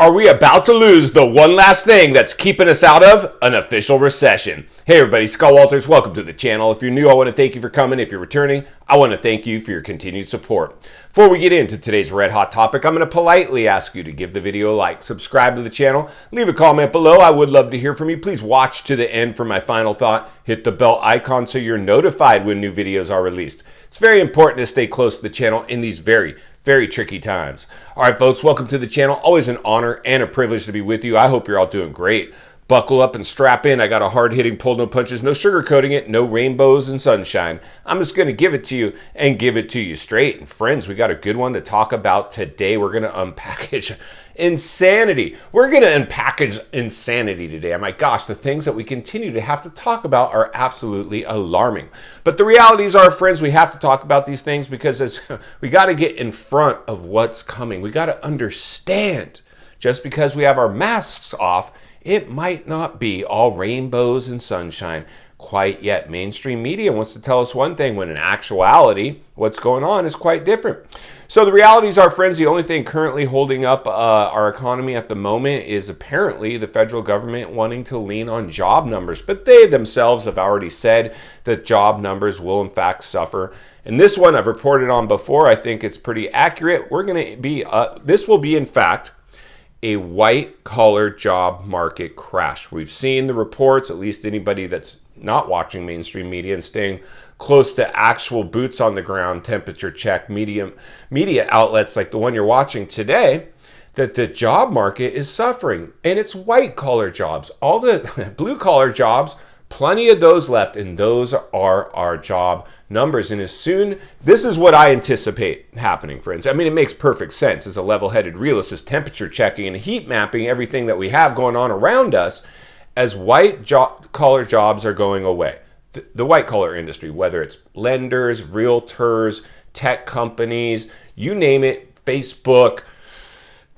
Are we about to lose the one last thing that's keeping us out of an official recession? Hey everybody, Scott Walters, welcome to the channel. If you're new, I want to thank you for coming. If you're returning, I want to thank you for your continued support. Before we get into today's red hot topic, I'm going to politely ask you to give the video a like, subscribe to the channel, leave a comment below. I would love to hear from you. Please watch to the end for my final thought. Hit the bell icon so you're notified when new videos are released. It's very important to stay close to the channel in these very tricky times. All right, folks, welcome to the channel. Always an honor and a privilege to be with you. I hope you're all doing great. Buckle up and strap in. I got a hard-hitting pull, no punches, no sugarcoating it, no rainbows and sunshine. I'm just going to give it to you and give it to you straight. And friends, we got a good one to talk about today. We're going to unpackage insanity. We're going to unpackage insanity today. My gosh, the things that we continue to have to talk about are absolutely alarming. But the realities are, friends, we have to talk about these things because we got to get in front of what's coming. We got to understand just because we have our masks off, it might not be all rainbows and sunshine quite yet. Mainstream media wants to tell us one thing when in actuality, what's going on is quite different. So the realities are, friends, the only thing currently holding up our economy at the moment is apparently the federal government wanting to lean on job numbers. But they themselves have already said that job numbers will in fact suffer. And this one I've reported on before. I think it's pretty accurate. We're going to be, this will be in fact a white-collar job market crash. We've seen the reports, at least anybody that's not watching mainstream media and staying close to actual boots on the ground, temperature check, media outlets like the one you're watching today, that the job market is suffering. And it's white-collar jobs. All the blue-collar jobs, plenty of those left, and those are our job numbers. And this is what I anticipate happening, friends. I mean, it makes perfect sense as a level-headed realist, is temperature checking and heat mapping everything that we have going on around us as white-collar jobs are going away. The white-collar industry, whether it's lenders, realtors, tech companies, you name it, Facebook,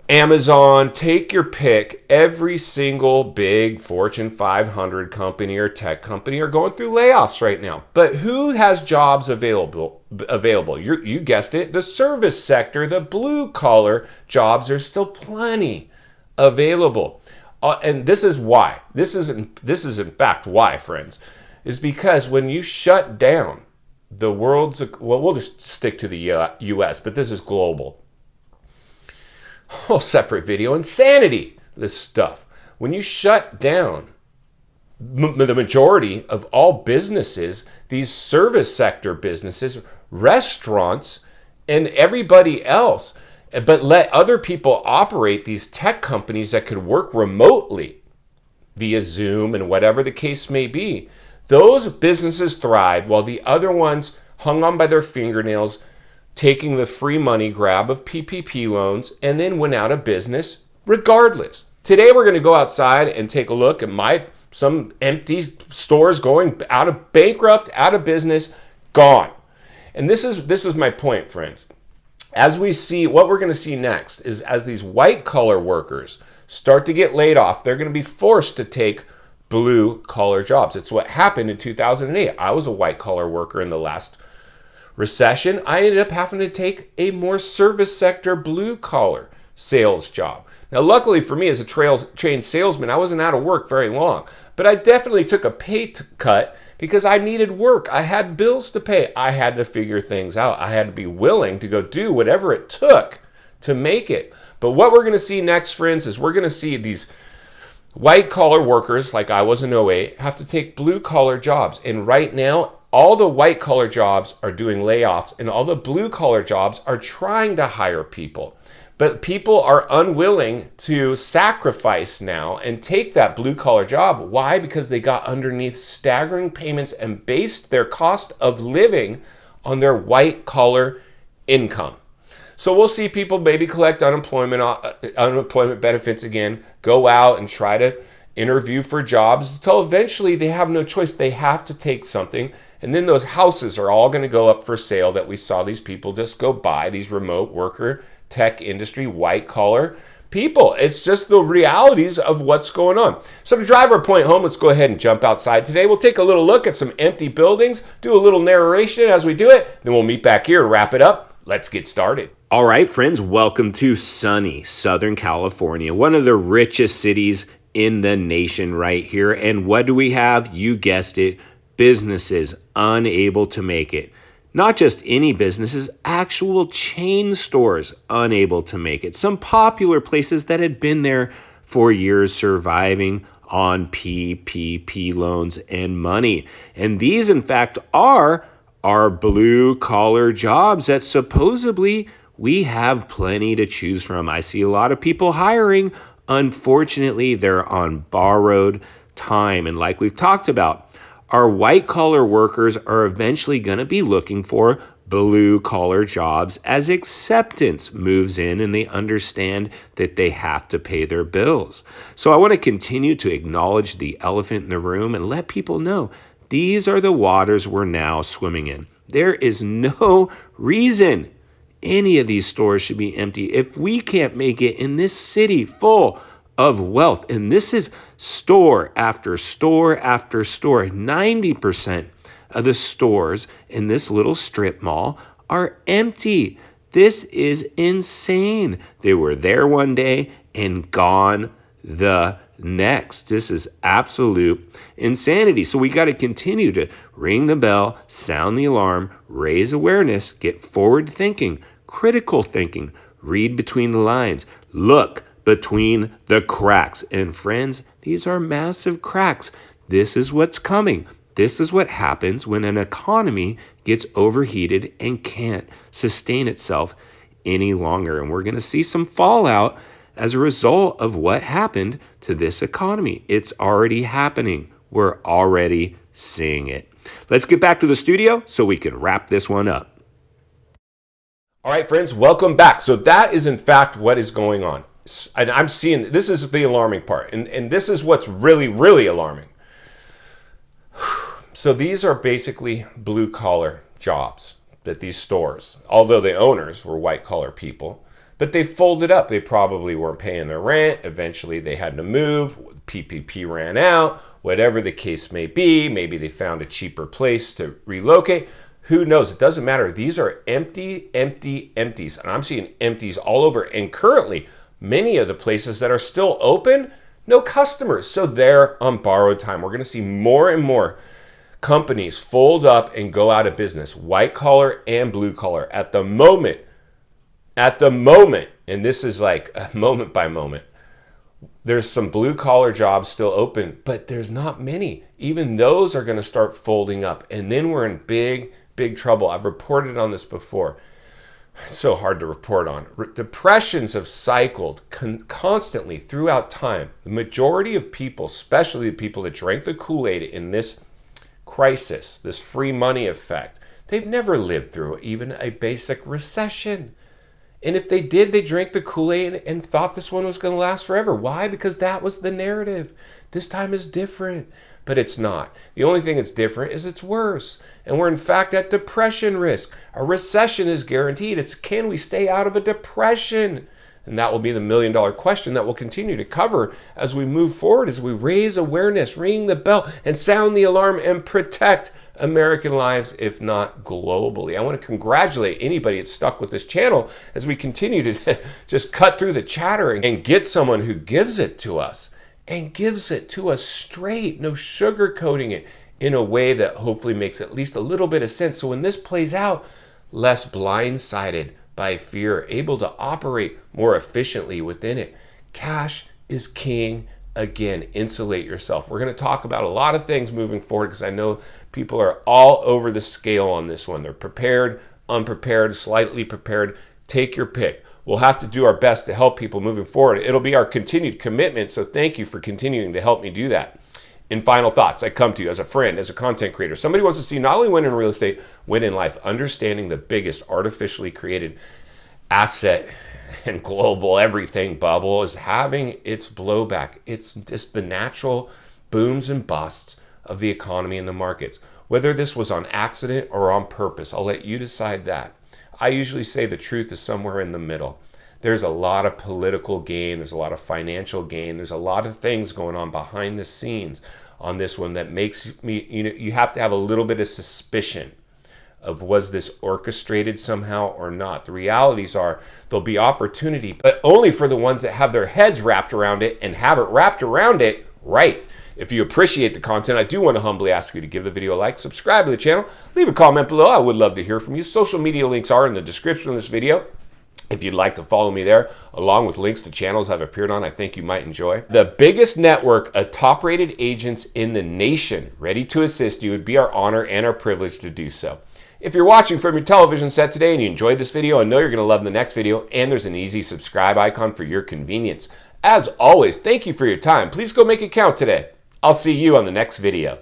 Amazon, take your pick. Every single big Fortune 500 company or tech company are going through layoffs right now. But who has jobs available? You guessed it, the service sector, the blue collar jobs are still plenty available. And this is why. This is in fact why, friends, is because when you shut down the world's, well, we'll just stick to the US, but this is global. Whole separate video. Insanity, this stuff. When you shut down the majority of all businesses, these service sector businesses, restaurants, and everybody else, but let other people operate these tech companies that could work remotely via Zoom and whatever the case may be, those businesses thrived while the other ones hung on by their fingernails, taking the free money grab of PPP loans, and then went out of business regardless. Today we're going to go outside and take a look at some empty stores going out of bankrupt, out of business, gone. And this is my point, friends. As we see, what we're going to see next is as these white collar workers start to get laid off, they're going to be forced to take blue collar jobs. It's what happened in 2008. I was a white collar worker in the last recession. I ended up having to take a more service sector blue collar sales job. Now, luckily for me as a trained salesman, I wasn't out of work very long, but I definitely took a pay cut because I needed work. I had bills to pay. I had to figure things out. I had to be willing to go do whatever it took to make it. But what we're going to see next, friends, is we're going to see these white collar workers, like I was in 08, have to take blue collar jobs. And right now, all the white collar jobs are doing layoffs and all the blue collar jobs are trying to hire people. But people are unwilling to sacrifice now and take that blue collar job. Why? Because they got underneath staggering payments and based their cost of living on their white collar income. So we'll see people maybe collect unemployment benefits again, go out and try to interview for jobs until eventually they have no choice. They have to take something. And then those houses are all going to go up for sale that we saw these people just go buy, these remote worker, tech industry, white collar people. It's just the realities of what's going on. So to drive our point home, let's go ahead and jump outside today. We'll take a little look at some empty buildings, do a little narration as we do it. Then we'll meet back here and wrap it up. Let's get started. All right, friends, welcome to sunny Southern California, one of the richest cities in the nation right here. And what do we have? You guessed it, businesses unable to make it. Not just any businesses, actual chain stores unable to make it. Some popular places that had been there for years surviving on PPP loans and money. And these, in fact, are our blue-collar jobs that supposedly we have plenty to choose from. I see a lot of people hiring. Unfortunately, they're on borrowed time. And like we've talked about, our white-collar workers are eventually going to be looking for blue-collar jobs as acceptance moves in and they understand that they have to pay their bills. So I want to continue to acknowledge the elephant in the room and let people know these are the waters we're now swimming in. There is no reason any of these stores should be empty if we can't make it in this city full of wealth. And this is store after store after store. 90% of the stores in this little strip mall are empty. This is insane. They were there one day and gone the next. This is absolute insanity. So we got to continue to ring the bell, sound the alarm, raise awareness, get forward thinking, critical thinking, read between the lines, look between the cracks. And friends, these are massive cracks. This is what's coming. This is what happens when an economy gets overheated and can't sustain itself any longer. And we're going to see some fallout as a result of what happened to this economy. It's already happening. We're already seeing it. Let's get back to the studio so we can wrap this one up. All right, friends, welcome back. So that is, in fact, what is going on. And I'm seeing, this is the alarming part. And this is what's really, really alarming. So these are basically blue-collar jobs that these stores, although the owners were white-collar people, but they folded up. They probably weren't paying their rent. Eventually, they had to move. PPP ran out. Whatever the case may be, maybe they found a cheaper place to relocate. Who knows? It doesn't matter. These are empty, empty, empties. And I'm seeing empties all over. And currently, many of the places that are still open, no customers. So they're on borrowed time. We're going to see more and more companies fold up and go out of business, white collar and blue collar. At the moment, and this is like a moment by moment, there's some blue collar jobs still open, but there's not many. Even those are going to start folding up. And then we're in big trouble. I've reported on this before. It's so hard to report on. Depressions have cycled constantly throughout time. The majority of people, especially the people that drank the Kool-Aid in this crisis, this free money effect, they've never lived through even a basic recession. And if they did, they drank the Kool-Aid and thought this one was going to last forever. Why? Because that was the narrative. This time is different, but it's not. The only thing that's different is it's worse. And we're in fact at depression risk. A recession is guaranteed. It's can we stay out of a depression? And that will be the million-dollar question that we'll continue to cover as we move forward, as we raise awareness, ring the bell, and sound the alarm and protect American lives, if not globally. I want to congratulate anybody that's stuck with this channel as we continue to just cut through the chatter and get someone who gives it to us and gives it to us straight, no sugarcoating it, in a way that hopefully makes at least a little bit of sense. So when this plays out, less blindsided by fear, able to operate more efficiently within it. Cash is king. Again, insulate yourself. We're going to talk about a lot of things moving forward because I know people are all over the scale on this one. They're prepared, unprepared, slightly prepared. Take your pick. We'll have to do our best to help people moving forward. It'll be our continued commitment, so thank you for continuing to help me do that. In final thoughts, I come to you as a friend, as a content creator. Somebody wants to see not only win in real estate, win in life, understanding the biggest artificially created asset and global everything bubble is having its blowback. It's just the natural booms and busts of the economy and the markets. Whether this was on accident or on purpose, I'll let you decide that. I usually say the truth is somewhere in the middle. There's a lot of political gain. There's a lot of financial gain. There's a lot of things going on behind the scenes on this one that makes me, you have to have a little bit of suspicion of was this orchestrated somehow or not. The realities are there'll be opportunity, but only for the ones that have their heads wrapped around it and have it wrapped around it right. If you appreciate the content, I do want to humbly ask you to give the video a like, subscribe to the channel, leave a comment below. I would love to hear from you. Social media links are in the description of this video. If you'd like to follow me there, along with links to channels I've appeared on I think you might enjoy. The biggest network of top-rated agents in the nation ready to assist you. Would be our honor and our privilege to do so. If you're watching from your television set today and you enjoyed this video, I know you're going to love the next video, and there's an easy subscribe icon for your convenience. As always, thank you for your time. Please go make it count today. I'll see you on the next video.